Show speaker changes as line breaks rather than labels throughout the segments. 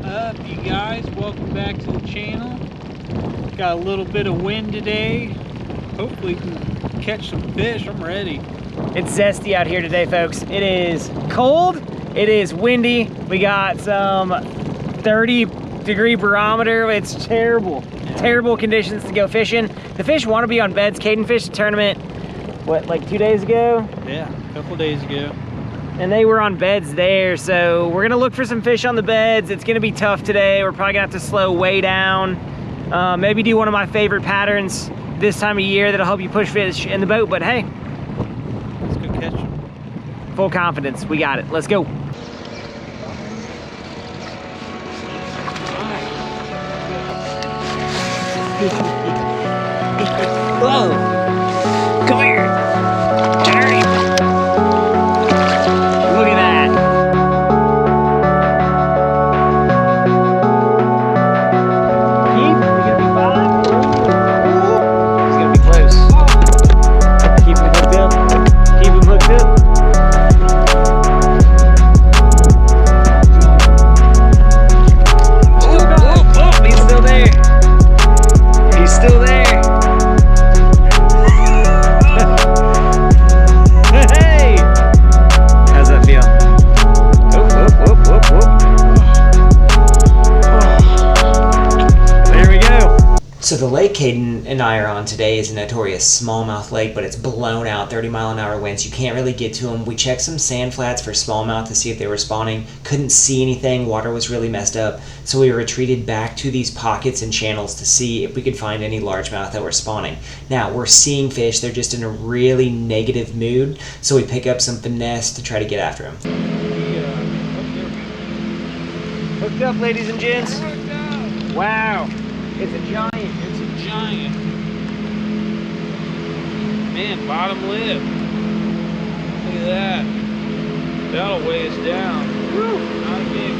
Up, you guys? Welcome back to the channel. Got a little bit of wind today. Hopefully we can catch some fish. I'm ready.
It's zesty out here today, folks. It is cold, it is windy. We got some 30-degree barometer. It's terrible, terrible conditions to go fishing. The fish want to be on beds. Caden fished a tournament, what, like 2 days ago?
Yeah, a couple days ago.
And they were on beds there, so we're gonna look for some fish on the beds. It's gonna be tough today. We're probably gonna have to slow way down. Maybe do one of my favorite patterns this time of year that'll help you push fish in the boat, but hey.
Let's go catch them.
Full confidence, we got it, let's go. Whoa, come here, dirty. Look at that. Keep, we gonna be fine? He's gonna be close. Keep him hooked up, keep him hooked up. Oh, he's still there. He's still there. Hey! How's that feel? Whoop, whoop, whoop, whoop, whoop. There we go. So the lake Caden and I are on today is a notorious smallmouth lake, but it's blown out 30-mile-an-hour winds. You can't really get to them. We checked some sand flats for smallmouth to see if they were spawning. Couldn't see anything. Water was really messed up. So we retreated back to these pockets and channels to see if we could find any largemouth that were spawning. Now, we're seeing fish. They're just in a really negative mood. So we pick up some finesse to try to get after them. Hooked up, ladies and gents. Wow. It's a giant.
It's a giant. Man, bottom lip. Look at that. That'll weigh us down. Woo, not a big.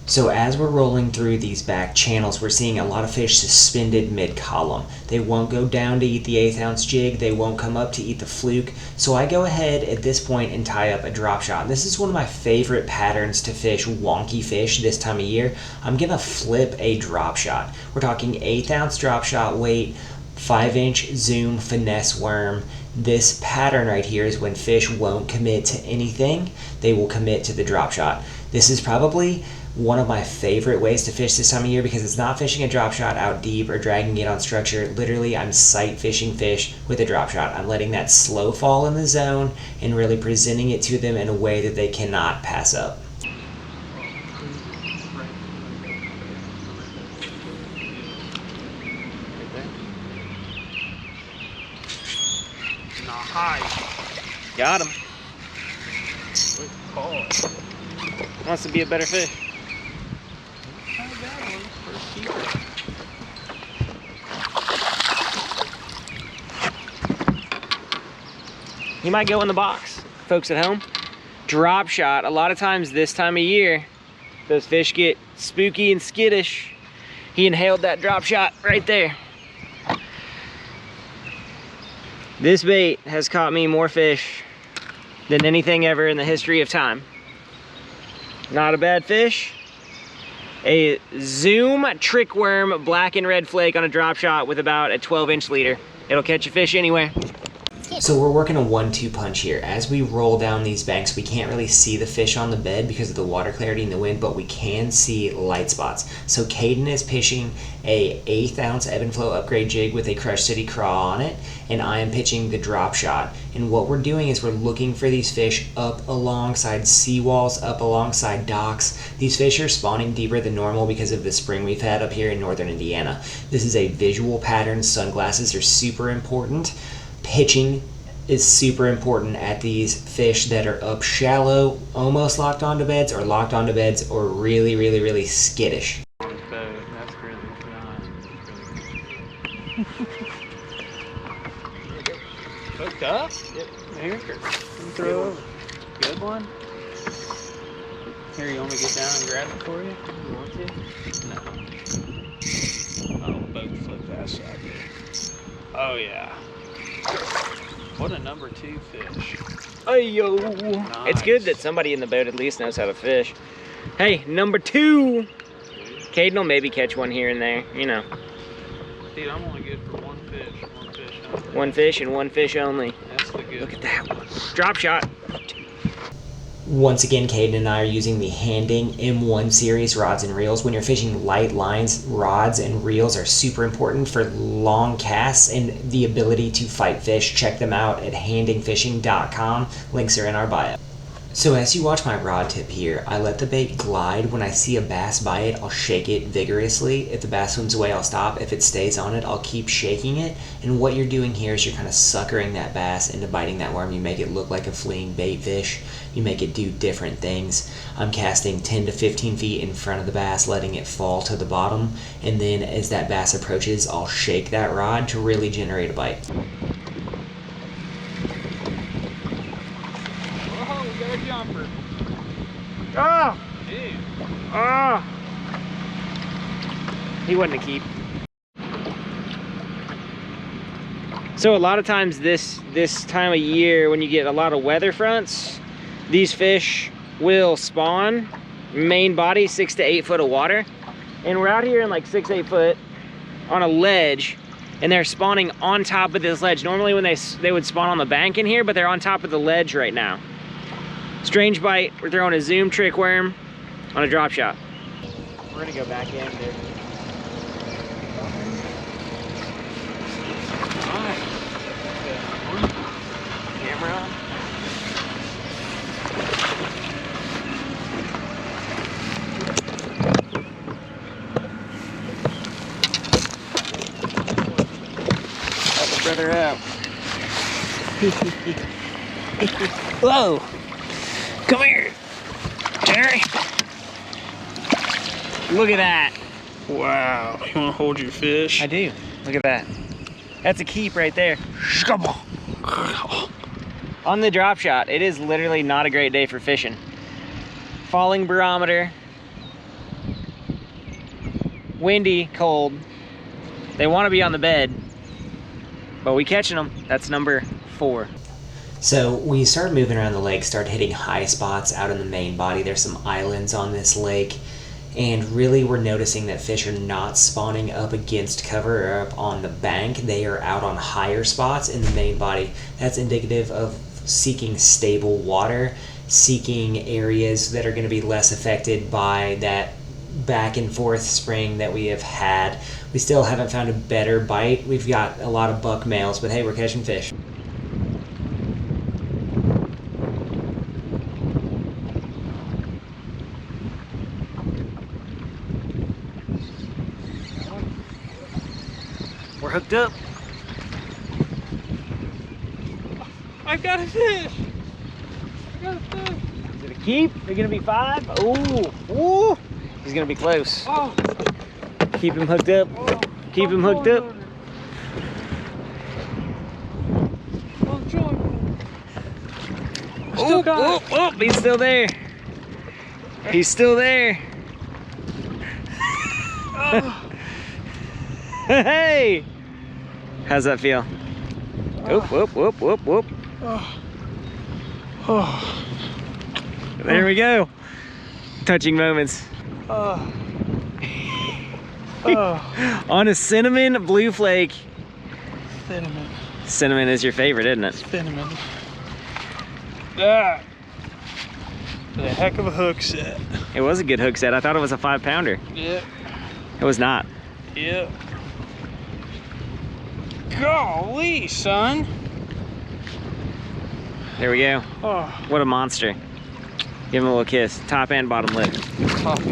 So as we're rolling through these back channels, we're seeing a lot of fish suspended mid-column. They won't go down to eat the 1/8 ounce jig. They won't come up to eat the fluke. So I go ahead at this point and tie up a drop shot. This is one of my favorite patterns to fish wonky fish this time of year. I'm gonna flip a drop shot. We're talking 1/8 ounce drop shot weight, 5-inch zoom finesse worm. This pattern right here is when fish won't commit to anything. They will commit to the drop shot. This is probably one of my favorite ways to fish this time of year because it's not fishing a drop shot out deep or dragging it on structure. Literally, I'm sight fishing fish with a drop shot. I'm letting that slow fall in the zone and really presenting it to them in a way that they cannot pass up. Got him. Wants to be a better fish. He might go in the box, folks at home. Drop shot. A lot of times this time of year, those fish get spooky and skittish. He inhaled that drop shot right there. This bait has caught me more fish than anything ever in the history of time. Not a bad fish. A zoom trick worm black and red flake on a drop shot with about a 12-inch leader. It'll catch a fish anywhere. So we're working a 1-2 punch here. As we roll down these banks, we can't really see the fish on the bed because of the water clarity and the wind, but we can see light spots. So Caden is pitching a 1/8 ounce ebb and flow upgrade jig with a Crush City craw on it, and I am pitching the drop shot. And what we're doing is we're looking for these fish up alongside seawalls, up alongside docks. These fish are spawning deeper than normal because of the spring we've had up here in northern Indiana. This is a visual pattern. Sunglasses are super important. Pitching is super important at these fish that are up shallow, almost locked onto beds, or locked onto beds, or really, really, really skittish.
That's really nice. Hooked up? Yep. Here. Throw over. Good one. Here, you want me to get down and grab it for you? You want to? No. Oh, boat flip that side there. Oh, yeah. What a number 2 fish.
Hey yo!
Nice.
It's good that somebody in the boat at least knows how to fish. Hey, number 2. Caden will maybe catch one here and there, you know.
Dude, I'm only good for one fish. One fish only.
One fish and one fish only.
That's the good
Look
one.
at that one. Drop shot. Once again, Caden and I are using the Handing M1 series rods and reels. When you're fishing light lines, rods and reels are super important for long casts and the ability to fight fish. Check them out at handingfishing.com. Links are in our bio. So as you watch my rod tip here, I let the bait glide. When I see a bass by it, I'll shake it vigorously. If the bass swims away, I'll stop. If it stays on it, I'll keep shaking it. And what you're doing here is you're kind of suckering that bass into biting that worm. You make it look like a fleeing bait fish. You make it do different things. I'm casting 10 to 15 feet in front of the bass, letting it fall to the bottom. And then as that bass approaches, I'll shake that rod to really generate a bite.
A jumper.
Oh!
Dude.
Oh! He wasn't a keep. So a lot of times this time of year, when you get a lot of weather fronts, these fish will spawn main body 6 to 8 foot of water. And we're out here in like 6-8 foot on a ledge, and they're spawning on top of this ledge. Normally when they would spawn on the bank in here, but they're on top of the ledge right now. Strange bite. We're throwing a Zoom trick worm on a drop shot. We're gonna go back in, dude.
Nice.
Camera on. Help a brother out. Whoa! Come here, Jerry. Look at that.
Wow. You want to hold your fish?
I do. Look at that. That's a keep right there. On the drop shot, it is literally not a great day for fishing. Falling barometer. Windy, cold. They want to be on the bed, but we catching them. That's number 4. So we started moving around the lake, started hitting high spots out in the main body. There's some islands on this lake, and really we're noticing that fish are not spawning up against cover or up on the bank. They are out on higher spots in the main body. That's indicative of seeking stable water, seeking areas that are going to be less affected by that back and forth spring that we have had. We still haven't found a better bite. We've got a lot of buck males, but hey, we're catching fish. We're hooked up.
I've got a fish. I got a fish.
Is it a keep? Are you gonna be 5? Ooh, ooh. He's gonna be close.
Oh.
Keep him hooked up.
Oh.
Keep him hooked up.
Still got it.
Oh, he's still there. He's still there.
Oh.
Hey! How's that feel? Whoop, whoop, whoop, whoop, whoop.
Oh. Oh.
There we go. Touching moments.
Oh. Oh.
On a cinnamon blue flake.
Cinnamon.
Cinnamon is your favorite, isn't it?
Cinnamon. That. A heck of a hook set.
It was a good hook set. I thought it was a 5-pounder.
Yep.
It was not.
Yep. Golly, son.
There we go.
Oh.
What a monster. Give him a little kiss. Top and bottom lip.
Coffee.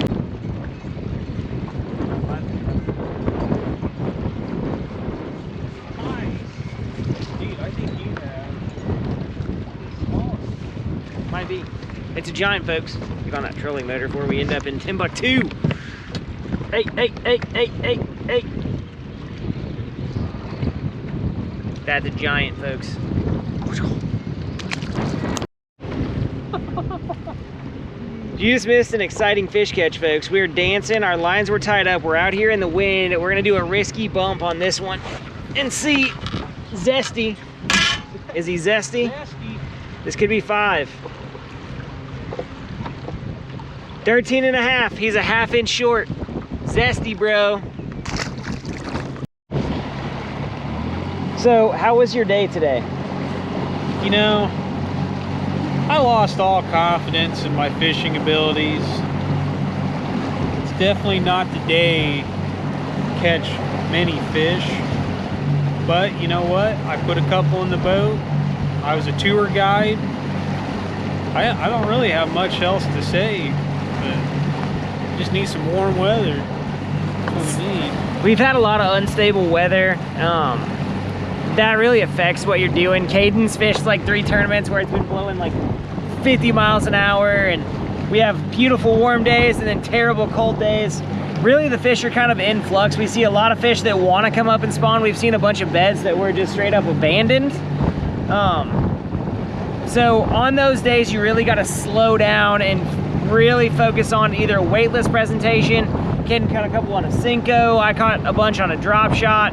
Dude, I think you have
Might be. It's a giant, folks. Get on that trolling motor before we end up in Timbuktu. Hey, hey, hey, hey, hey, hey. That's a giant, folks. You just missed an exciting fish catch, folks. We were dancing, our lines were tied up, we're out here in the wind. We're gonna do a risky bump on this one and see. Zesty. Is he zesty?
nasty.
This could be 5. 13 and a half. He's a ½ inch short. Zesty, bro. So, how was your day today?
You know, I lost all confidence in my fishing abilities. It's definitely not the day to catch many fish. But you know what? I put a couple in the boat. I was a tour guide. I don't really have much else to say, but just need some warm weather. That's what we need.
We've had a lot of unstable weather. That really affects what you're doing. Caden's fished like 3 tournaments where it's been blowing like 50 miles an hour, and we have beautiful warm days and then terrible cold days. Really, the fish are kind of in flux. We see a lot of fish that want to come up and spawn. We've seen a bunch of beds that were just straight up abandoned. So on those days, you really got to slow down and really focus on either a weightless presentation. Caden caught a couple on a Cinco. I caught a bunch on a drop shot.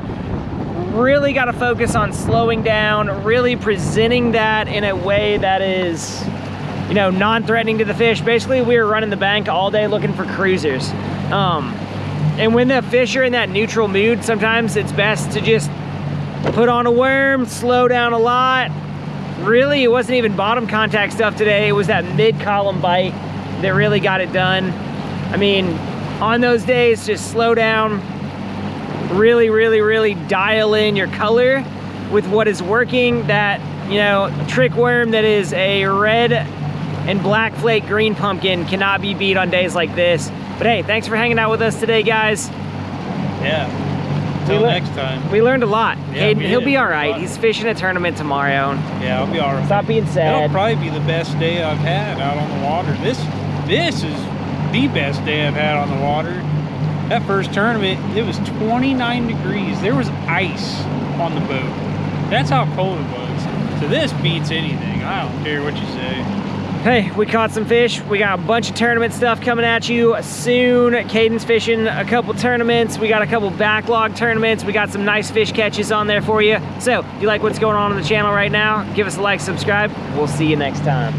Really got to focus on slowing down, really presenting that in a way that is, you know, non-threatening to the fish. Basically, we were running the bank all day looking for cruisers. And when the fish are in that neutral mood, sometimes it's best to just put on a worm, slow down a lot. Really, it wasn't even bottom contact stuff today. It was that mid-column bite that really got it done. I mean, on those days, just slow down, really dial in your color with what is working. That, you know, trick worm that is a red and black flake green pumpkin cannot be beat on days like this. But hey, thanks for hanging out with us today, guys.
Yeah. Until next time.
We learned a lot.
Yeah,
Caden, he'll be all right. He's fishing a tournament tomorrow.
Yeah, I'll be all right.
Stop being sad.
That'll probably be the best day I've had out on the water. This is the best day I've had on the water. That first tournament, it was 29 degrees. There was ice on the boat. That's how cold it was. So this beats anything. I don't care what you say.
Hey, we caught some fish. We got a bunch of tournament stuff coming at you soon. Caden's fishing a couple tournaments. We got a couple backlog tournaments. We got some nice fish catches on there for you. So, if you like what's going on the channel right now, give us a like, subscribe. We'll see you next time.